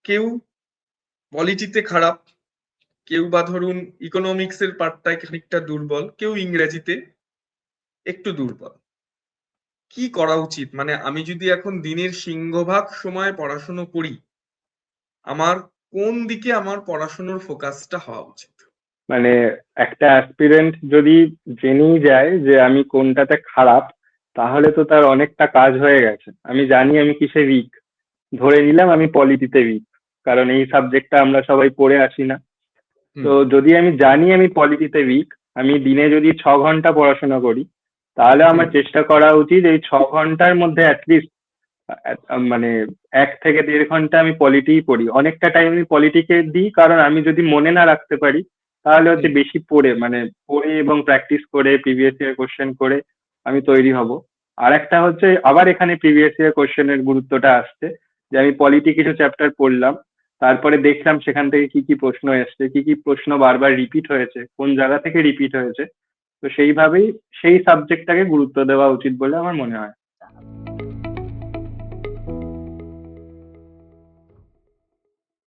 কেউ পলিটিতে খারাপ, কেউ বা ধরুন ইকোনমিক্সের পার্টটায় খানিকটা দুর্বল, কেউ ইংরেজিতে একটু দুর্বল। কি করা উচিত? মানে আমি যদি এখন দিনের সিংহভাগ সময় পড়াশুনো করি, আমার কোন দিকে আমার পড়াশুনোর ফোকাসটা হওয়া উচিত? মানে একটা অ্যাসপিরেন্ট যদি জেনেই যায় যে আমি কোনটাতে খারাপ, তাহলে তো তার অনেকটা কাজ হয়ে গেছে। আমি জানি আমি কিসে উইক, ধরে নিলাম আমি পলিটিতে উইক, কারণ এই সাবজেক্টটা আমরা সবাই পড়ে আসি না। হুম। তো যদি আমি জানি আমি পলিটিতে উইক, আমি দিনে যদি 6 ঘন্টা পড়াশোনা করি, তাহলে হুম। আমার চেষ্টা করা উচিত এই 6 ঘন্টার মধ্যে অ্যাটলিস্ট মানে 1 থেকে 1.5 ঘন্টা আমি পলিটিই পড়ি। অনেকটা টাইম আমি পলিটিকে দিই, কারণ আমি যদি মনে না রাখতে পারি, তাহলে হচ্ছে হুম। বেশি পড়ে পড়ে এবং প্র্যাকটিস করে প্রিভিয়াস ইয়ার কোশ্চেন করে আমি তৈরি হব। আর একটা হচ্ছে আবার এখানে প্রিভিয়াস ইয়ার কোশ্চেনের গুরুত্বটা আসছে, যে আমি পলিটি কিছু চ্যাপ্টার পড়লাম, তারপরে দেখলাম সেখান থেকে কি কি প্রশ্ন এসছে, কি কি প্রশ্ন বারবার রিপিট হয়েছে, কোন জায়গা থেকে রিপিট হয়েছে। তো সেইভাবেই সেই সাবজেক্টটাকে গুরুত্ব দেওয়া উচিত বলে আমার মনে হয়।